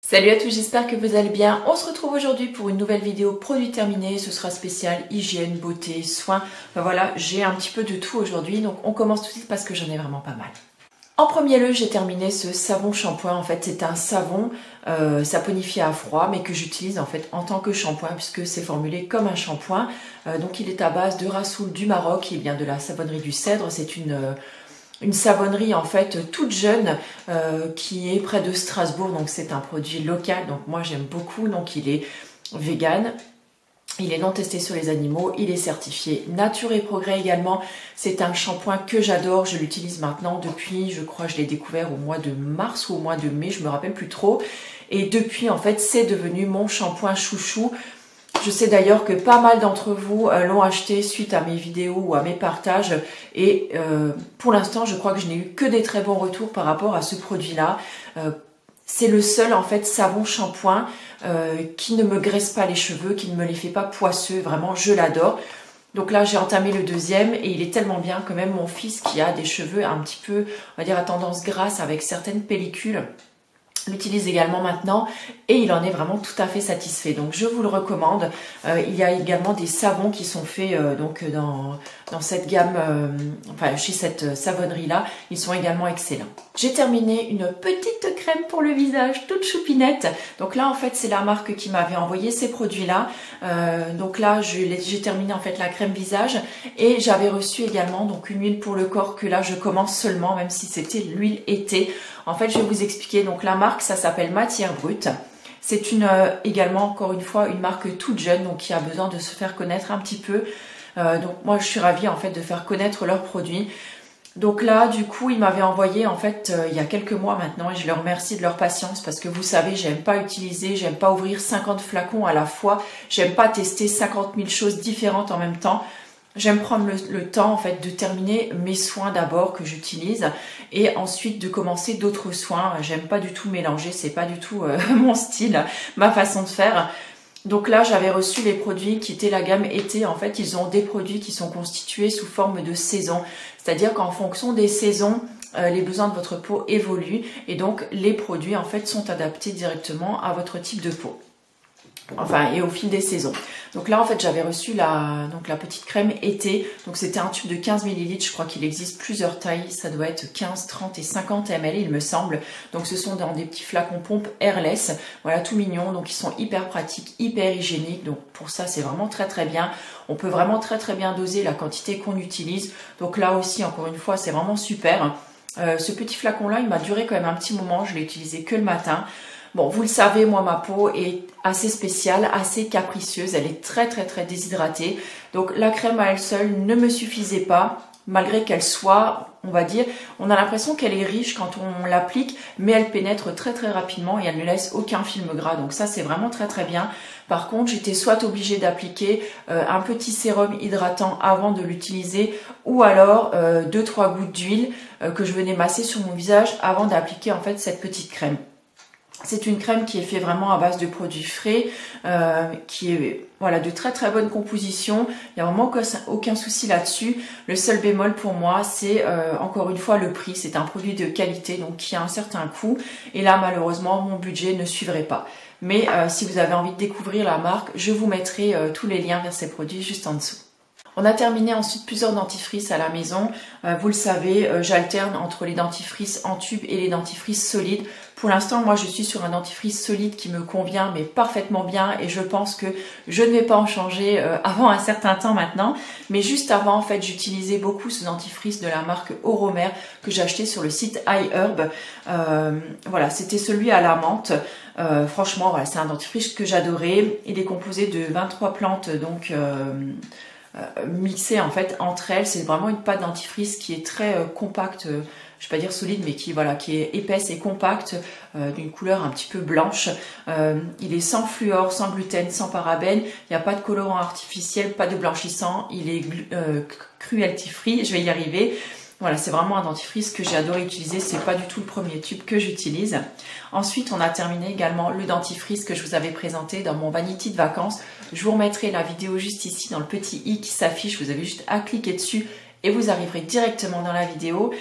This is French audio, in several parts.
Salut à tous, j'espère que vous allez bien. On se retrouve aujourd'hui pour une nouvelle vidéo produit terminé. Ce sera spécial hygiène, beauté, soins. Enfin voilà, j'ai un petit peu de tout aujourd'hui. Donc on commence tout de suite parce que j'en ai vraiment pas mal. En premier lieu, j'ai terminé ce savon shampoing. En fait, c'est un savon saponifié à froid, mais que j'utilise en fait en tant que shampoing puisque c'est formulé comme un shampoing. Donc il est à base de Rassoul du Maroc. Il vient de la savonnerie du Cèdre. C'est une savonnerie en fait toute jeune qui est près de Strasbourg, donc c'est un produit local, donc moi j'aime beaucoup. Donc il est vegan, il est non testé sur les animaux, il est certifié Nature et Progrès également. C'est un shampoing que j'adore, je l'utilise maintenant depuis, je crois je l'ai découvert au mois de mars ou au mois de mai, je me rappelle plus trop, et depuis en fait c'est devenu mon shampoing chouchou. Je sais d'ailleurs que pas mal d'entre vous l'ont acheté suite à mes vidéos ou à mes partages et pour l'instant je crois que je n'ai eu que des très bons retours par rapport à ce produit-là. C'est le seul en fait savon shampoing qui ne me graisse pas les cheveux, qui ne me les fait pas poisseux, vraiment je l'adore. Donc là j'ai entamé le deuxième et il est tellement bien que même mon fils qui a des cheveux un petit peu, on va dire à tendance grasse avec certaines pellicules, l'utilise également maintenant et il en est vraiment tout à fait satisfait, donc je vous le recommande. Il y a également des savons qui sont faits donc dans cette gamme, enfin chez cette savonnerie là, ils sont également excellents. J'ai terminé une petite crème pour le visage toute choupinette, donc là en fait c'est la marque qui m'avait envoyé ces produits là, donc là j'ai terminé en fait la crème visage et j'avais reçu également donc une huile pour le corps que là je commence seulement, même si c'était l'huile été. En fait, je vais vous expliquer. Donc la marque, ça s'appelle Matière Brute. C'est également, encore une fois, une marque toute jeune, donc qui a besoin de se faire connaître un petit peu. Donc moi, je suis ravie en fait de faire connaître leurs produits. Donc là, du coup, ils m'avaient envoyé en fait il y a quelques mois maintenant et je leur remercie de leur patience parce que vous savez, j'aime pas utiliser, j'aime pas ouvrir 50 flacons à la fois, j'aime pas tester 50 000 choses différentes en même temps. J'aime prendre le temps en fait de terminer mes soins d'abord que j'utilise et ensuite de commencer d'autres soins. J'aime pas du tout mélanger, c'est pas du tout mon style, ma façon de faire. Donc là j'avais reçu les produits qui étaient la gamme été. En fait ils ont des produits qui sont constitués sous forme de saison. C'est-à-dire qu'en fonction des saisons, les besoins de votre peau évoluent et donc les produits en fait sont adaptés directement à votre type de peau. Enfin, et au fil des saisons. Donc là, en fait, j'avais reçu la petite crème été. Donc c'était un tube de 15 ml. Je crois qu'il existe plusieurs tailles. Ça doit être 15, 30 et 50 ml, il me semble. Donc ce sont dans des petits flacons pompe airless. Voilà, tout mignon. Donc ils sont hyper pratiques, hyper hygiéniques. Donc pour ça, c'est vraiment très très bien. On peut vraiment très très bien doser la quantité qu'on utilise. Donc là aussi, encore une fois, c'est vraiment super. Ce petit flacon-là, il m'a duré quand même un petit moment. Je l'ai utilisé que le matin. Bon, vous le savez, moi, ma peau est assez spéciale, assez capricieuse. Elle est très, très, très déshydratée. Donc, la crème à elle seule ne me suffisait pas, malgré qu'elle soit, on va dire, on a l'impression qu'elle est riche quand on l'applique, mais elle pénètre très, très rapidement et elle ne laisse aucun film gras. Donc, ça, c'est vraiment très, très bien. Par contre, j'étais soit obligée d'appliquer un petit sérum hydratant avant de l'utiliser ou alors 2-3 gouttes d'huile que je venais masser sur mon visage avant d'appliquer, en fait, cette petite crème. C'est une crème qui est faite vraiment à base de produits frais, qui est voilà, de très très bonne composition. Il n'y a vraiment aucun souci là-dessus. Le seul bémol pour moi, c'est encore une fois le prix. C'est un produit de qualité, donc qui a un certain coût. Et là, malheureusement, mon budget ne suivrait pas. Mais si vous avez envie de découvrir la marque, je vous mettrai tous les liens vers ces produits juste en dessous. On a terminé ensuite plusieurs dentifrices à la maison. Vous le savez, j'alterne entre les dentifrices en tube et les dentifrices solides. Pour l'instant, moi, je suis sur un dentifrice solide qui me convient, mais parfaitement bien. Et je pense que je ne vais pas en changer avant un certain temps maintenant. Mais juste avant, en fait, j'utilisais beaucoup ce dentifrice de la marque Oromer que j'ai acheté sur le site iHerb. Voilà, c'était celui à la menthe. Franchement, voilà, c'est un dentifrice que j'adorais. Il est composé de 23 plantes, donc mixées en fait entre elles. C'est vraiment une pâte dentifrice qui est très compacte, je vais pas dire solide, mais qui voilà, qui est épaisse et compacte, d'une couleur un petit peu blanche. Il est sans fluor, sans gluten, sans parabènes. Il n'y a pas de colorant artificiel, pas de blanchissant. Il est cruelty free. Je vais y arriver. Voilà, c'est vraiment un dentifrice que j'ai adoré utiliser. C'est pas du tout le premier tube que j'utilise. Ensuite, on a terminé également le dentifrice que je vous avais présenté dans mon vanity de vacances. Je vous remettrai la vidéo juste ici dans le petit i qui s'affiche. Vous avez juste à cliquer dessus et vous arriverez directement dans la vidéo.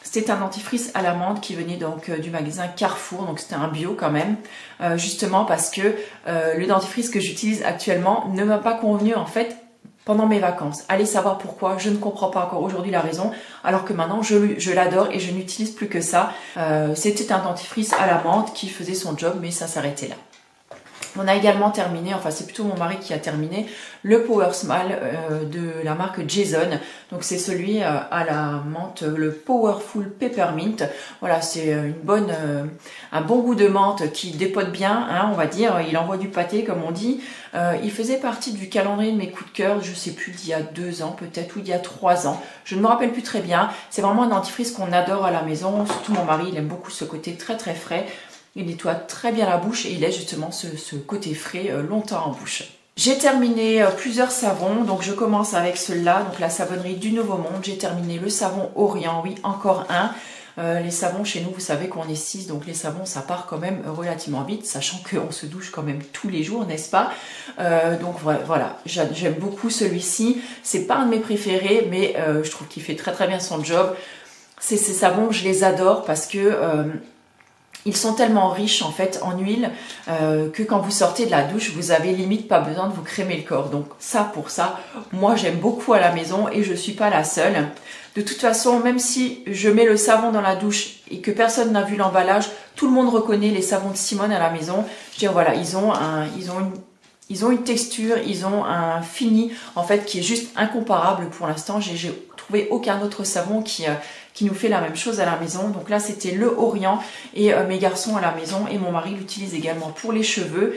C'était un dentifrice à l'amande qui venait donc du magasin Carrefour, donc c'était un bio quand même, justement parce que le dentifrice que j'utilise actuellement ne m'a pas convenu en fait pendant mes vacances. Allez savoir pourquoi, je ne comprends pas encore aujourd'hui la raison, alors que maintenant je l'adore et je n'utilise plus que ça. C'était un dentifrice à l'amande qui faisait son job, mais ça s'arrêtait là. On a également terminé, enfin c'est plutôt mon mari qui a terminé, le Power Smile de la marque Jason. Donc c'est celui à la menthe, le Powerful Peppermint. Voilà, c'est un bon goût de menthe qui dépote bien, hein, on va dire. Il envoie du pâté comme on dit. Il faisait partie du calendrier de mes coups de cœur, je sais plus, d'il y a 2 ans peut-être, ou d'il y a 3 ans. Je ne me rappelle plus très bien. C'est vraiment un dentifrice qu'on adore à la maison. Surtout mon mari, il aime beaucoup ce côté très très frais. Il nettoie très bien la bouche et il laisse justement ce côté frais longtemps en bouche. J'ai terminé plusieurs savons, donc je commence avec celui-là, donc la savonnerie du Nouveau Monde. J'ai terminé le savon Orient, oui, encore un. Les savons chez nous, vous savez qu'on est 6, donc les savons ça part quand même relativement vite, sachant qu'on se douche quand même tous les jours, n'est-ce pas? Donc voilà, j'aime beaucoup celui-ci. C'est pas un de mes préférés, mais je trouve qu'il fait très très bien son job. Ces savons, je les adore parce que ils sont tellement riches en fait en huile que quand vous sortez de la douche, vous avez limite pas besoin de vous crémer le corps. Donc ça pour ça, moi j'aime beaucoup à la maison et je suis pas la seule. De toute façon, même si je mets le savon dans la douche et que personne n'a vu l'emballage, tout le monde reconnaît les savons de Simone à la maison. Je veux dire voilà, ils ont une texture, ils ont un fini en fait qui est juste incomparable pour l'instant. J'ai trouvé aucun autre savon qui nous fait la même chose à la maison. Donc là c'était le Orient et mes garçons à la maison et mon mari l'utilise également pour les cheveux.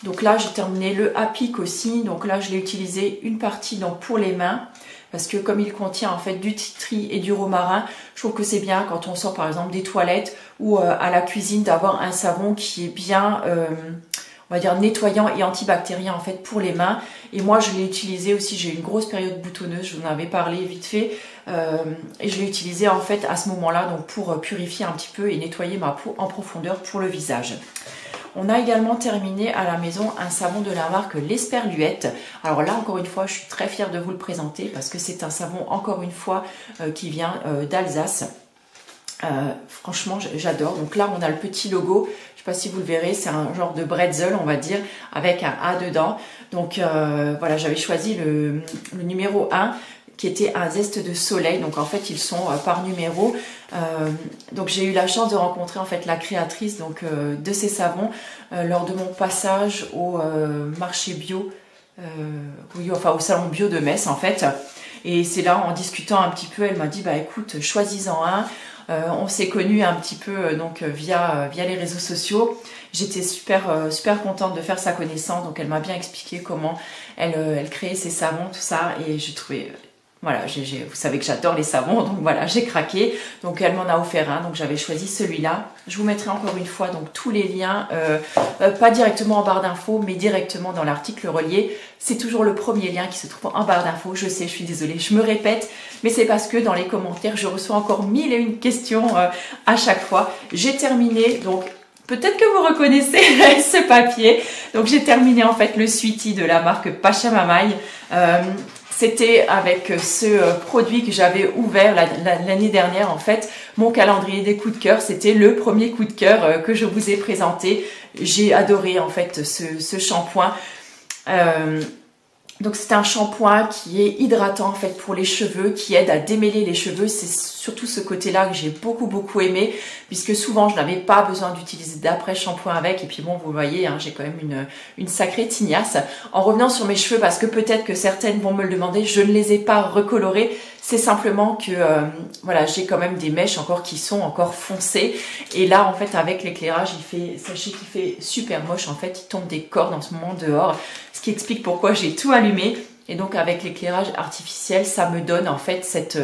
Donc là j'ai terminé le Apic aussi. Donc là je l'ai utilisé une partie donc pour les mains parce que comme il contient en fait du titri et du romarin, je trouve que c'est bien quand on sort par exemple des toilettes ou à la cuisine d'avoir un savon qui est bien on va dire nettoyant et antibactérien en fait pour les mains. Et moi je l'ai utilisé aussi, j'ai eu une grosse période boutonneuse, je vous en avais parlé vite fait, et je l'ai utilisé en fait à ce moment-là donc pour purifier un petit peu et nettoyer ma peau en profondeur pour le visage. On a également terminé à la maison un savon de la marque l'Esperluette. Alors là encore une fois je suis très fière de vous le présenter parce que c'est un savon encore une fois qui vient d'Alsace. Franchement j'adore. Donc là on a le petit logo, je sais pas si vous le verrez, c'est un genre de bretzel on va dire avec un A dedans. Donc voilà, j'avais choisi le numéro 1 qui était un zeste de soleil. Donc en fait ils sont par numéro. Donc j'ai eu la chance de rencontrer en fait la créatrice donc de ces savons lors de mon passage au marché bio, oui, enfin au salon bio de Metz en fait. Et c'est là en discutant un petit peu, elle m'a dit bah écoute choisis-en un. On s'est connus un petit peu donc via les réseaux sociaux. J'étais super contente de faire sa connaissance. Donc elle m'a bien expliqué comment elle créait ses savons, tout ça. Et j'ai trouvé, voilà, vous savez que j'adore les savons. Donc voilà, j'ai craqué. Donc elle m'en a offert un. Donc j'avais choisi celui-là. Je vous mettrai encore une fois donc tous les liens, pas directement en barre d'infos, mais directement dans l'article relié. C'est toujours le premier lien qui se trouve en barre d'infos. Je sais, je suis désolée, je me répète, mais c'est parce que dans les commentaires, je reçois encore 1001 questions à chaque fois. J'ai terminé, donc peut-être que vous reconnaissez ce papier. Donc j'ai terminé en fait le sweaty de la marque Pachamamaï. C'était avec ce produit que j'avais ouvert l'année dernière en fait. Mon calendrier des coups de cœur, c'était le premier coup de cœur que je vous ai présenté. J'ai adoré en fait ce shampoing. Donc c'est un shampoing qui est hydratant en fait pour les cheveux, qui aide à démêler les cheveux. C'est surtout ce côté-là que j'ai beaucoup aimé, puisque souvent je n'avais pas besoin d'utiliser d'après-shampoing avec. Et puis bon, vous voyez, hein, j'ai quand même une sacrée tignasse. En revenant sur mes cheveux, parce que peut-être que certaines vont me le demander, je ne les ai pas recolorés. C'est simplement que voilà, j'ai quand même des mèches encore qui sont encore foncées. Et là, en fait, avec l'éclairage, sachez qu'il fait super moche. En fait, il tombe des cordes en ce moment dehors, ce qui explique pourquoi j'ai tout allumé. Et donc, avec l'éclairage artificiel, ça me donne en fait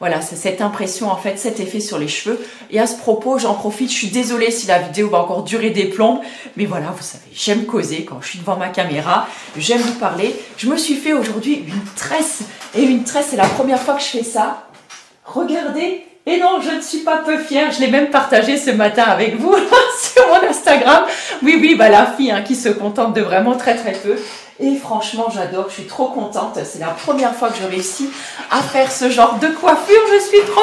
voilà, cette impression, en fait, cet effet sur les cheveux. Et à ce propos, j'en profite, je suis désolée si la vidéo va encore durer des plombes, mais voilà, vous savez, j'aime causer quand je suis devant ma caméra, j'aime vous parler. Je me suis fait aujourd'hui une tresse, et une tresse, c'est la première fois que je fais ça. Regardez, et non, je ne suis pas peu fière, je l'ai même partagé ce matin avec vous sur mon Instagram. Oui, oui, bah la fille hein, qui se contente de vraiment très très peu. Et franchement, j'adore, je suis trop contente. C'est la première fois que je réussis à faire ce genre de coiffure. Je suis trop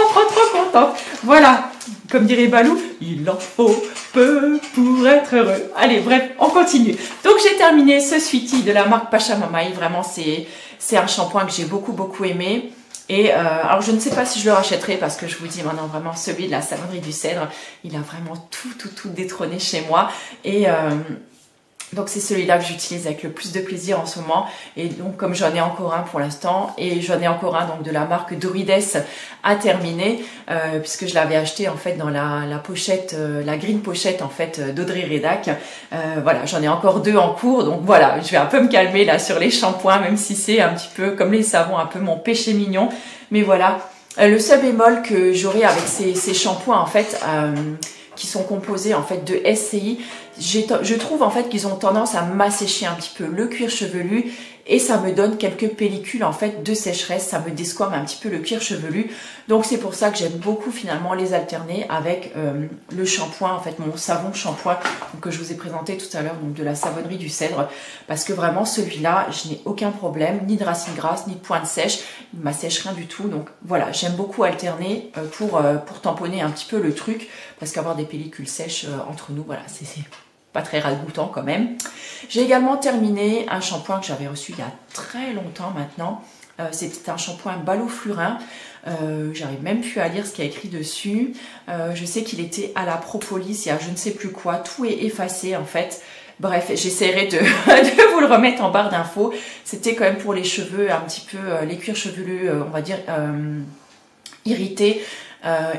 contente. Voilà, comme dirait Balou, il en faut peu pour être heureux. Allez, bref, on continue. Donc, j'ai terminé ce Sweetie de la marque Pachamamaï. Vraiment, c'est un shampoing que j'ai beaucoup aimé. Et alors, je ne sais pas si je le rachèterai parce que je vous dis maintenant vraiment celui de la Savonnerie du Cèdre, il a vraiment tout détrôné chez moi. Et donc c'est celui-là que j'utilise avec le plus de plaisir en ce moment. Et donc comme j'en ai encore un pour l'instant, et j'en ai encore un donc de la marque Dorides à terminer, puisque je l'avais acheté en fait dans la pochette, la green pochette en fait d'Audrey Redac. Voilà, j'en ai encore 2 en cours, donc voilà, je vais un peu me calmer là sur les shampoings, même si c'est un petit peu comme les savons, un peu mon péché mignon. Mais voilà, le seul bémol que j'aurai avec ces shampoings en fait, qui sont composés en fait de SCI, je trouve en fait qu'ils ont tendance à m'assécher un petit peu le cuir chevelu et ça me donne quelques pellicules en fait de sécheresse, ça me desquame un petit peu le cuir chevelu. Donc c'est pour ça que j'aime beaucoup finalement les alterner avec le shampoing, en fait mon savon shampoing que je vous ai présenté tout à l'heure, donc de la Savonnerie du Cèdre, parce que vraiment celui-là, je n'ai aucun problème, ni de racines grasses, ni de pointe sèche, il ne m'assèche rien du tout. Donc voilà, j'aime beaucoup alterner pour tamponner un petit peu le truc, parce qu'avoir des pellicules sèches entre nous, voilà, c'est pas très ragoûtant quand même. J'ai également terminé un shampoing que j'avais reçu il y a très longtemps maintenant. C'était un shampoing Baloflurin. J'arrive même plus à lire ce qu'il y a écrit dessus. Je sais qu'il était à la propolis, il y a je ne sais plus quoi. Tout est effacé en fait. Bref, j'essaierai de vous le remettre en barre d'infos. C'était quand même pour les cheveux, un petit peu les cuirs chevelus, on va dire, irrités.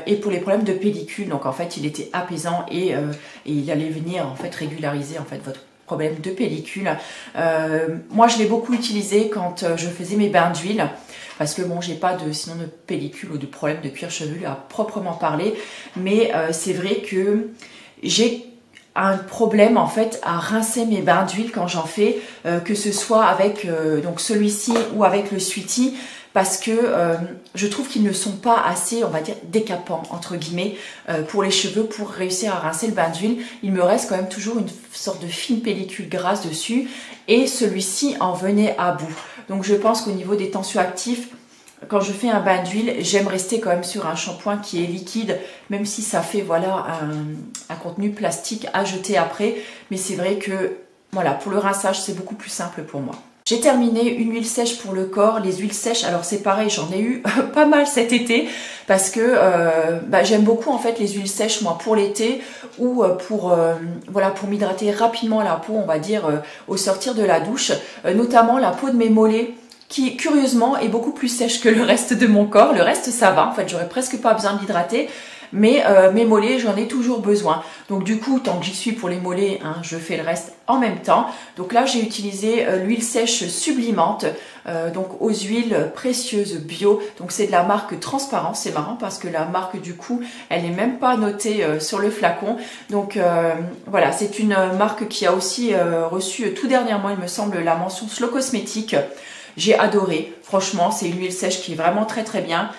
Et pour les problèmes de pellicule, donc en fait il était apaisant et il allait venir en fait régulariser en fait votre problème de pellicule. Moi je l'ai beaucoup utilisé quand je faisais mes bains d'huile, parce que bon j'ai pas sinon de pellicule ou de problème de cuir chevelu à proprement parler, mais c'est vrai que j'ai un problème en fait à rincer mes bains d'huile quand j'en fais, que ce soit avec donc celui-ci ou avec le Sweetie, parce que je trouve qu'ils ne sont pas assez, on va dire, décapants, entre guillemets, pour les cheveux, pour réussir à rincer le bain d'huile. Il me reste quand même toujours une sorte de fine pellicule grasse dessus, et celui-ci en venait à bout. Donc je pense qu'au niveau des tensioactifs, quand je fais un bain d'huile, j'aime rester quand même sur un shampoing qui est liquide, même si ça fait voilà un contenu plastique à jeter après. Mais c'est vrai que voilà, pour le rinçage, c'est beaucoup plus simple pour moi. J'ai terminé une huile sèche pour le corps. Les huiles sèches, alors c'est pareil, j'en ai eu pas mal cet été parce que j'aime beaucoup en fait les huiles sèches moi pour l'été ou pour m'hydrater rapidement la peau, on va dire au sortir de la douche, notamment la peau de mes mollets, qui curieusement est beaucoup plus sèche que le reste de mon corps. Le reste ça va, en fait j'aurais presque pas besoin d'hydrater. Mais mes mollets, j'en ai toujours besoin. Donc du coup, tant que j'y suis pour les mollets, hein, je fais le reste en même temps. Donc là, j'ai utilisé l'huile sèche sublimante, donc aux huiles précieuses bio. Donc c'est de la marque Transparence. C'est marrant parce que la marque du coup, elle n'est même pas notée sur le flacon. Donc voilà, c'est une marque qui a aussi reçu tout dernièrement, il me semble, la mention Slow Cosmétique. J'ai adoré. Franchement, c'est une huile sèche qui est vraiment très bien.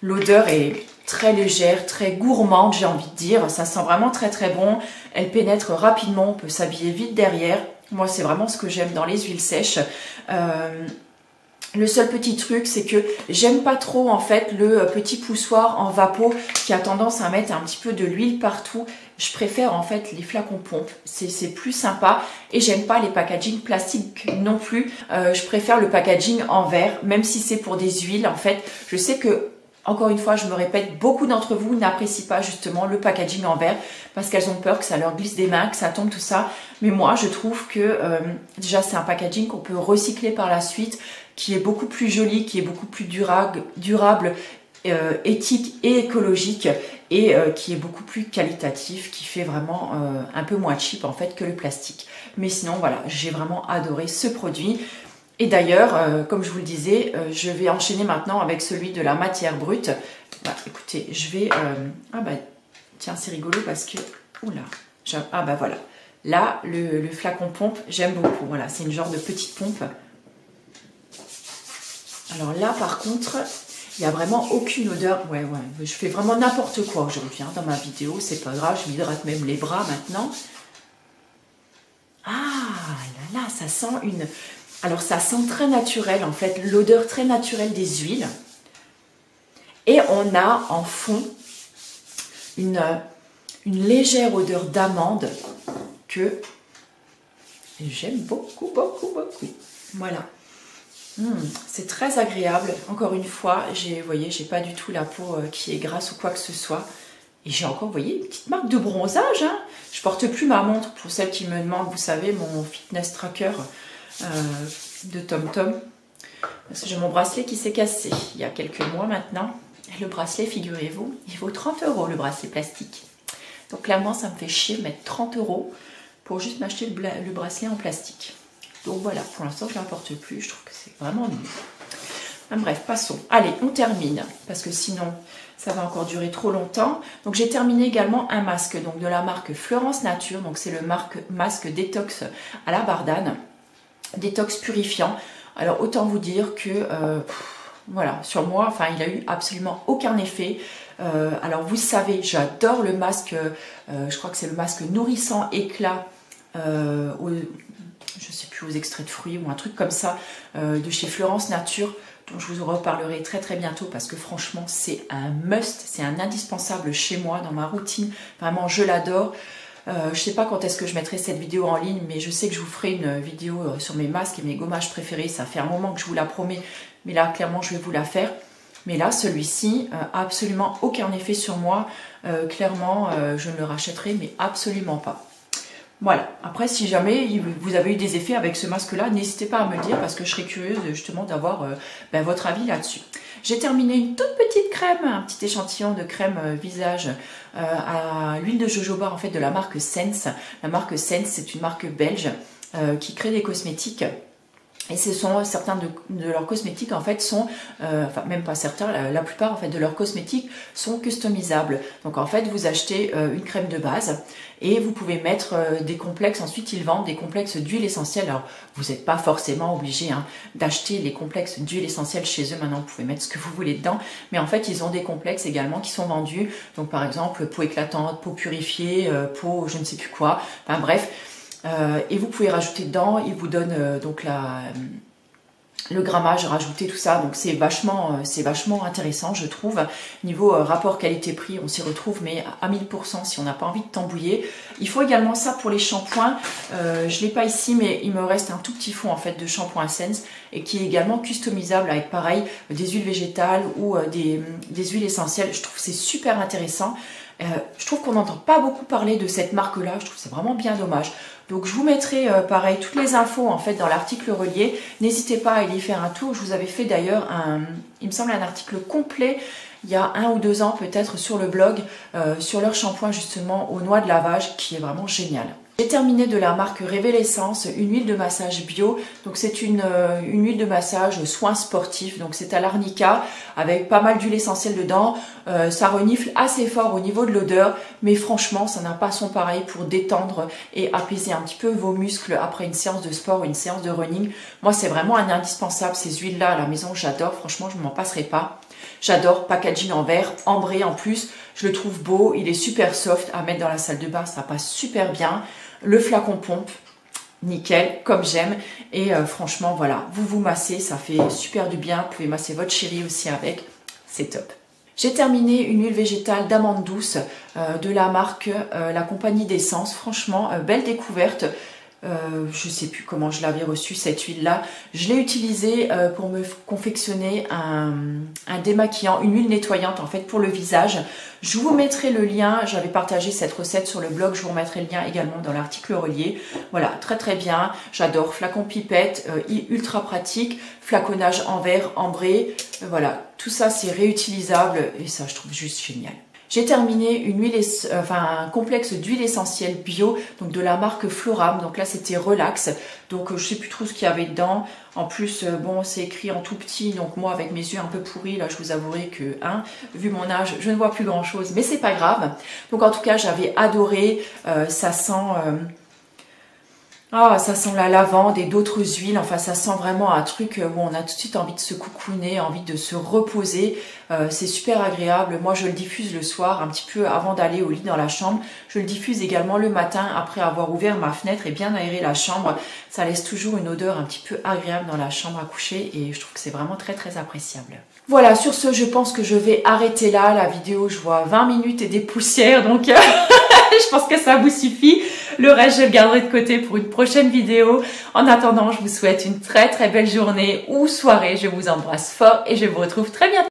L'odeur est très légère, très gourmande, j'ai envie de dire. Ça sent vraiment très bon. Elle pénètre rapidement, on peut s'habiller vite derrière. Moi, c'est vraiment ce que j'aime dans les huiles sèches. Le seul petit truc, c'est que j'aime pas trop en fait le petit poussoir en vapeau qui a tendance à mettre un petit peu de l'huile partout. Je préfère en fait les flacons pompe, c'est plus sympa, et j'aime pas les packaging plastiques non plus. Je préfère le packaging en verre, même si c'est pour des huiles en fait. Je sais que, encore une fois, je me répète, beaucoup d'entre vous n'apprécient pas justement le packaging en verre parce qu'elles ont peur que ça leur glisse des mains, que ça tombe, tout ça. Mais moi, je trouve que déjà, c'est un packaging qu'on peut recycler par la suite, qui est beaucoup plus joli, qui est beaucoup plus durable, éthique et écologique, et qui est beaucoup plus qualitatif, qui fait vraiment un peu moins cheap en fait que le plastique. Mais sinon, voilà, j'ai vraiment adoré ce produit. Et d'ailleurs, comme je vous le disais, je vais enchaîner maintenant avec celui de la matière brute. Bah, écoutez, je vais... tiens, c'est rigolo parce que... Oula, voilà. Là, le flacon pompe, j'aime beaucoup. Voilà, c'est une genre de petite pompe. Alors là, par contre, il n'y a vraiment aucune odeur. Ouais, je fais vraiment n'importe quoi aujourd'hui hein, dans ma vidéo. C'est pas grave, je m'hydrate même les bras maintenant. là là, ça sent une... Alors ça sent très naturel en fait, l'odeur très naturelle des huiles. Et on a en fond une légère odeur d'amande que j'aime beaucoup, beaucoup, beaucoup. Voilà. C'est très agréable. Encore une fois, vous voyez, j'ai pas du tout la peau qui est grasse ou quoi que ce soit. Et j'ai encore, vous voyez, une petite marque de bronzage. Hein. Je porte plus ma montre pour celles qui me demandent, vous savez, mon fitness tracker de TomTom. Parce que j'ai mon bracelet qui s'est cassé il y a quelques mois maintenant. Et le bracelet, figurez-vous, il vaut 30 € le bracelet plastique. Donc clairement, ça me fait chier de mettre 30 € pour juste m'acheter le bracelet en plastique. Donc voilà, pour l'instant, je ne l'importe plus. Je trouve que c'est vraiment nul. Enfin, bref, passons. Allez, on termine. Parce que sinon, ça va encore durer trop longtemps. Donc j'ai terminé également un masque donc de la marque Florence Nature. Donc c'est le masque détox à la bardane. Détox purifiant. Alors autant vous dire que voilà, sur moi, enfin il a eu absolument aucun effet. Alors vous savez, j'adore le masque, je crois que c'est le masque nourrissant éclat, je sais plus, aux extraits de fruits ou un truc comme ça, de chez Florence Nature, dont je vous en reparlerai très très bientôt parce que franchement c'est un must, c'est un indispensable chez moi, dans ma routine, vraiment je l'adore. Je ne sais pas quand est-ce que je mettrai cette vidéo en ligne, mais je sais que je vous ferai une vidéo sur mes masques et mes gommages préférés. Ça fait un moment que je vous la promets, mais là, clairement, je vais vous la faire. Mais là, celui-ci, absolument aucun effet sur moi. Clairement, je ne le rachèterai, mais absolument pas. Voilà. Après, si jamais vous avez eu des effets avec ce masque-là, n'hésitez pas à me le dire parce que je serais curieuse justement d'avoir votre avis là-dessus. J'ai terminé une toute petite crème, un petit échantillon de crème visage à l'huile de jojoba en fait de la marque Sense. La marque Sense, c'est une marque belge qui crée des cosmétiques. Et ce sont certains de leurs cosmétiques en fait sont, enfin même pas certains, la plupart en fait de leurs cosmétiques sont customisables. Donc en fait vous achetez une crème de base et vous pouvez mettre des complexes. Ensuite ils vendent des complexes d'huile essentielle. Alors vous n'êtes pas forcément obligé d'acheter les complexes d'huile essentielle chez eux. Maintenant vous pouvez mettre ce que vous voulez dedans. Mais en fait ils ont des complexes également qui sont vendus. Donc par exemple peau éclatante, peau purifiée, peau je ne sais plus quoi. Enfin bref. Et vous pouvez rajouter dedans, il vous donne donc le grammage, rajouter tout ça, donc c'est vachement intéressant je trouve. Niveau rapport qualité-prix, on s'y retrouve mais à 1000% si on n'a pas envie de t'embouiller. Il faut également ça pour les shampoings, je ne l'ai pas ici mais il me reste un tout petit fond en fait de shampoing Sense et qui est également customisable avec pareil des huiles végétales ou des huiles essentielles. Je trouve que c'est super intéressant. Je trouve qu'on n'entend pas beaucoup parler de cette marque là, je trouve que c'est vraiment bien dommage. Donc je vous mettrai pareil toutes les infos en fait dans l'article relié. N'hésitez pas à y faire un tour. Je vous avais fait d'ailleurs il me semble un article complet il y a 1 ou 2 ans peut-être sur le blog sur leur shampoing justement aux noix de lavage qui est vraiment génial. J'ai terminé de la marque Révélessence, une huile de massage bio. Donc c'est une huile de massage soin sportif. Donc c'est à l'arnica avec pas mal d'huile essentielle dedans. Ça renifle assez fort au niveau de l'odeur. Mais franchement, ça n'a pas son pareil pour détendre et apaiser un petit peu vos muscles après une séance de sport ou une séance de running. Moi, c'est vraiment un indispensable. Ces huiles-là à la maison, j'adore. Franchement, je ne m'en passerai pas. J'adore, packaging en verre, ambré en plus. Je le trouve beau. Il est super soft à mettre dans la salle de bain. Ça passe super bien. Le flacon pompe, nickel, comme j'aime. Et franchement, voilà, vous massez, ça fait super du bien. Vous pouvez masser votre chérie aussi avec, c'est top. J'ai terminé une huile végétale d'amande douce de la marque La Compagnie d'Essence. Franchement, belle découverte. Je ne sais plus comment je l'avais reçue cette huile là. Je l'ai utilisée pour me confectionner un démaquillant, une huile nettoyante en fait pour le visage. Je vous mettrai le lien, j'avais partagé cette recette sur le blog, je vous remettrai le lien également dans l'article relié. Voilà, très très bien, j'adore. Flacon pipette, ultra pratique, flaconnage en verre, ambré, voilà, tout ça c'est réutilisable et ça je trouve juste génial. J'ai terminé un complexe d'huile essentielle bio, donc de la marque Floram. Donc là, c'était Relax. Donc je sais plus trop ce qu'il y avait dedans. En plus, bon, c'est écrit en tout petit. Donc moi, avec mes yeux un peu pourris, là, je vous avouerai que, vu mon âge, je ne vois plus grand chose. Mais c'est pas grave. Donc en tout cas, j'avais adoré. Ça sent Ah, ça sent la lavande et d'autres huiles. Enfin, ça sent vraiment un truc où on a tout de suite envie de se coucouner, envie de se reposer. C'est super agréable. Moi, je le diffuse le soir, un petit peu avant d'aller au lit dans la chambre. Je le diffuse également le matin après avoir ouvert ma fenêtre et bien aéré la chambre. Ça laisse toujours une odeur un petit peu agréable dans la chambre à coucher et je trouve que c'est vraiment très très appréciable. Voilà, sur ce, je pense que je vais arrêter là la vidéo. Je vois 20 minutes et des poussières, donc je pense que ça vous suffit. Le reste, je le garderai de côté pour une prochaine vidéo. En attendant, je vous souhaite une très très belle journée ou soirée. Je vous embrasse fort et je vous retrouve très bientôt.